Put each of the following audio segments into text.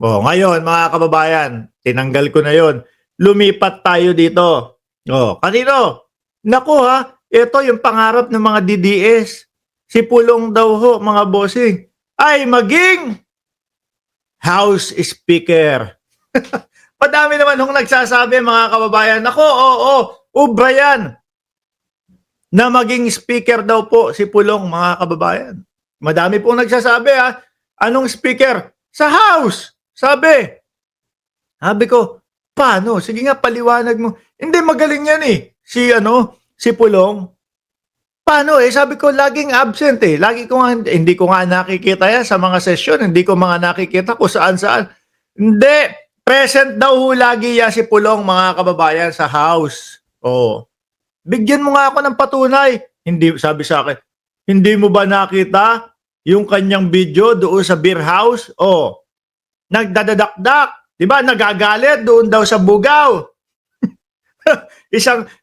Ngayon mga kababayan, tinanggal ko na 'yon. Lumipat tayo dito. Kanino? Naku ito yung pangarap ng mga DDS. Si Pulong daw ho, mga bossing, ay maging House Speaker. Madami naman hong nagsasabi mga kababayan, naku, oo, ubra yan na maging speaker daw po si Pulong, mga kababayan. Madami pong nagsasabi anong speaker? Sa House, sabi. Sabi ko, paano? Sige nga, paliwanag mo. Hindi, magaling yan si Pulong. Paano sabi ko, laging absent Lagi ko nga, hindi ko nga nakikita yan sa mga session. Hindi ko mga nakikita kung saan-saan. Hindi, present daw lagi yan si Pulong, mga kababayan, sa House. Bigyan mo nga ako ng patunay. Hindi, sabi sa akin, hindi mo ba nakita yung kanyang video doon sa beer house? Nagdadadakdak. Diba? Nagagalit doon daw sa Bugaw.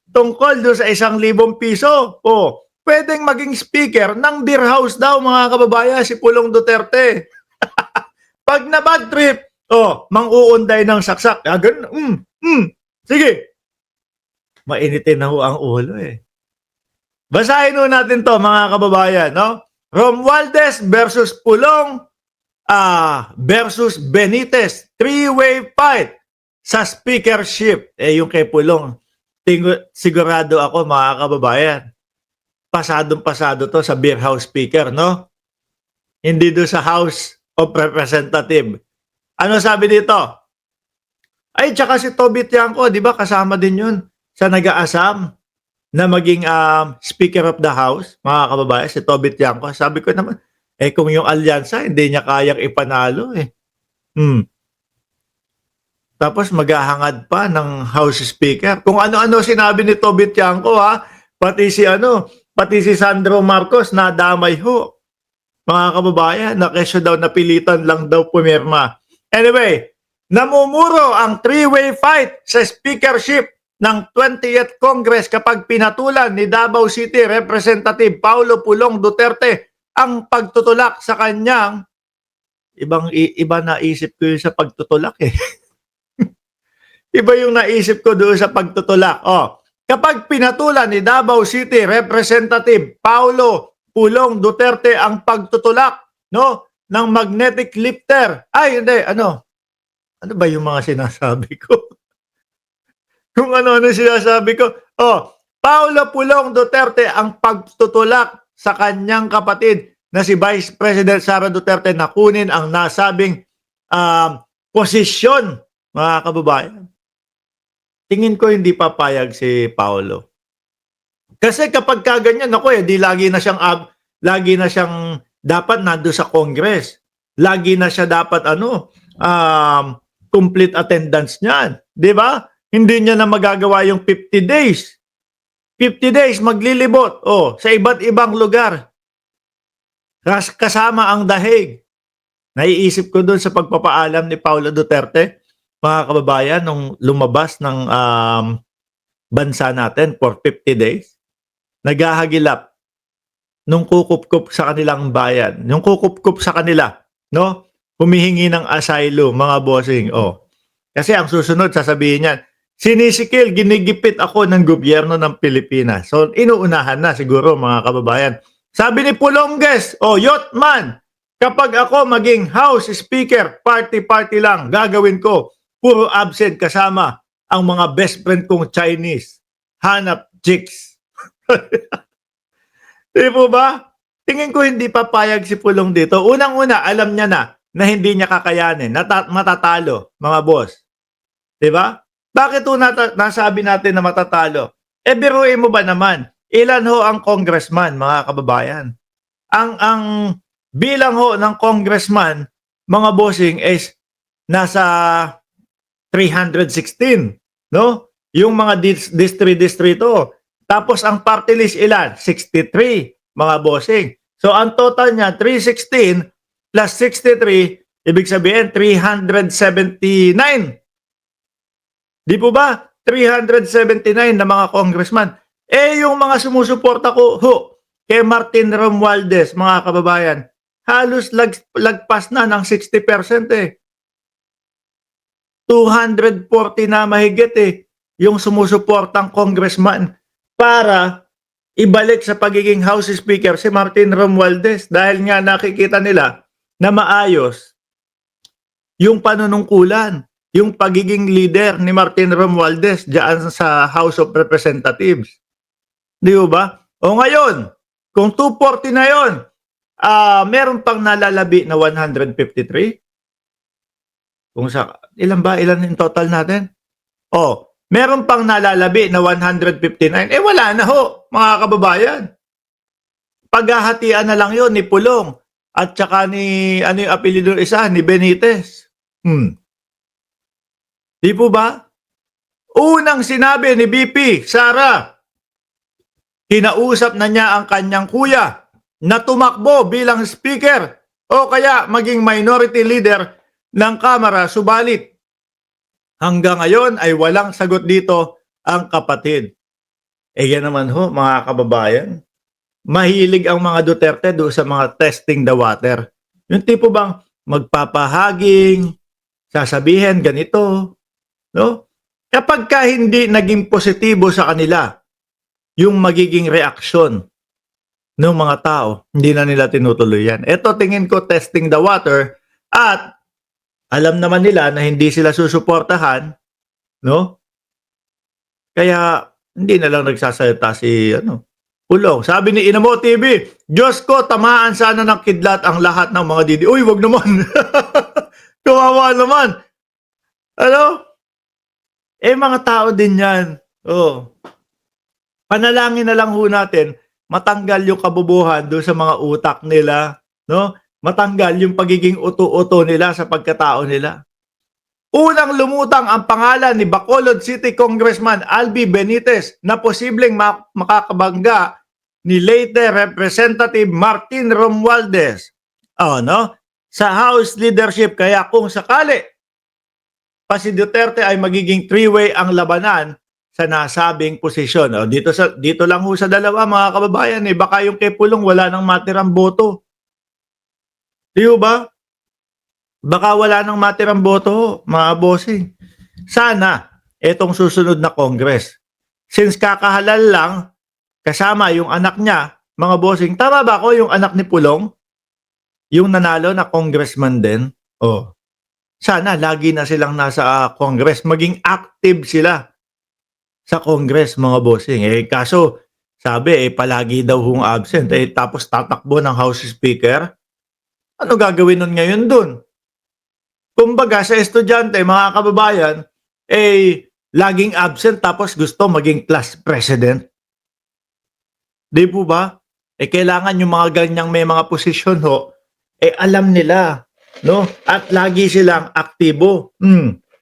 Tungkol doon sa 1,000 piso. Pwedeng maging speaker ng beer house daw, mga kababayan, si Pulong Duterte. Pag na bad trip, mang-uunday ng saksak. Ganun, sige. Mainitin na ho ang ulo Basahin ho natin to, mga kababayan, no? Romualdez versus Pulong versus Benitez. Three-way fight sa speakership. Yung kay Pulong, sigurado ako, mga kababayan, pasadong-pasado to sa beer house speaker, no? Hindi do sa House of Representative. Ano sabi dito? Ay, tsaka si Toby Tiangco, di ba, kasama din yun sa nag-aasam na maging Speaker of the House, mga kababayan, si Toby Tiangco. Sabi ko naman, kung yung alyansa, hindi niya kayang ipanalo Tapos maghahangad pa ng House Speaker. Kung ano-ano sinabi ni Toby Tiangco pati si Sandro Marcos nadamay ho. Mga kababayan, na kesyo daw napilitan lang daw pumirma. Anyway, namumuro ang three-way fight sa speakership ng 20th Congress kapag pinatulan ni Davao City Representative Paulo Pulong Duterte ang pagtutulak sa kanyang iba naisip ko yun sa pagtutulak Iba yung naisip ko doon sa pagtutulak. Kapag pinatulan ni Davao City Representative Paulo Pulong Duterte ang pagtutulak ng magnetic lifter. Ay, hindi, ano ba yung mga sinasabi ko? Kung ano-ano sinasabi ko. Paulo Pulong Duterte ang pagtutulak sa kanyang kapatid na si Vice President Sara Duterte na kunin ang nasabing posisyon, mga kababayan. Tingin ko hindi papayag si Paulo. Kasi kapag kaganyan, di lagi na siyang dapat nando sa Congress. Lagi na siya dapat complete attendance niyan, 'di ba? Hindi niya na magagawa yung 50 days. 50 days maglilibot sa iba't ibang lugar. Kasama ang dahig. Naiisip ko doon sa pagpapaalam ni Paulo Duterte, mga kababayan, nung lumabas ng bansa natin for 50 days, naghahagilap nung kukup-kup sa kanilang bayan, yung kukup-kup sa kanila, humihingi ng asylum, mga bossing. Kasi ang susunod, sasabihin niyan, sinisikil, ginigipit ako ng gobyerno ng Pilipinas. So, inuunahan na siguro, mga kababayan. Sabi ni Pulongges, Yotman, kapag ako maging House Speaker, party-party lang, gagawin ko, puro absent kasama ang mga best friend kong Chinese. Hanap chicks. Di po ba? Tingin ko hindi papayag si Pulong dito. Unang-una, alam niya na hindi niya kakayanin, matatalo, mga boss. Di ba? Bakit nasabi natin na matatalo? Biruin mo ba naman? Ilan ho ang congressman, mga kababayan? Ang bilang ho ng congressman, mga bossing, is nasa 316, Yung mga distrito. Tapos ang party list ilan? 63, mga bossing. So ang total niya, 316 plus 63, ibig sabihin 379. Di po ba? 379 na mga congressman. Yung mga sumusuporta ko kay Martin Romualdez, mga kababayan, halos lagpas na ng 60% 240 na mahigit yung sumusuportang congressman para ibalik sa pagiging House Speaker si Martin Romualdez dahil nga nakikita nila na maayos yung panunungkulan, yung pagiging leader ni Martin Romualdez diyan sa House of Representatives. Di ba? O ngayon, kung 240 na yon, meron pang nalalabi na 153? Ilan in total natin? Meron pang nalalabi na 159. Wala na ho, mga kababayan. Paghahatian na lang yon ni Pulong at saka ni, ano yung apelido isa, ni Benitez. Di po ba? Unang sinabi ni BP, Sara, kinausap na niya ang kanyang kuya na tumakbo bilang speaker o kaya maging minority leader ng Kamara, subalit hanggang ngayon ay walang sagot dito ang kapatid. Yan naman ho, mga kababayan. Mahilig ang mga Duterte doon sa mga testing the water. Yung tipo bang magpapahaging, sasabihin ganito, no? Kapag ka hindi naging positibo sa kanila yung magiging reaksyon ng mga tao, hindi na nila tinutuloy yan. Ito tingin ko testing the water at alam naman nila na hindi sila susuportahan, no? Kaya hindi na lang nagsasalita si Pulong. Sabi ni Inamo TV, Diyos ko, tamaan sana ng kidlat ang lahat ng mga didi. Uy, wag naman. Kawawa naman. Mga tao din yan. Panalangin na lang ho natin, matanggal yung kabubuhan doon sa mga utak nila, no? Matanggal yung pagiging uto-uto nila sa pagkatao nila. Unang lumutang ang pangalan ni Bacolod City Congressman Albi Benitez na posibleng makakabangga ni late Representative Martin Romualdez. Sa House leadership, kaya kung sakali pa si Duterte ay magiging three-way ang labanan sa nasabing posisyon. Dito lang ho sa dalawa, mga kababayan, baka yung kay Pulong wala nang matirang boto. Di ba? Baka wala nang matirang boto, mga bossing. Sana, etong susunod na Congress. Since kakahalal lang, kasama yung anak niya, mga bossing, tama ba ako yung anak ni Pulong? Yung nanalo na congressman din? Sana, lagi na silang nasa Congress. Maging active sila sa Congress, mga bossing. Kaso, sabi, palagi daw hong absent. Tapos tatakbo ng House Speaker. Ano gagawin nun ngayon dun? Kumbaga sa estudyante, mga kababayan, laging absent tapos gusto maging class president. Di po ba? Kailangan yung mga ganyang may mga posisyon ho, alam nila, no? At lagi silang aktibo.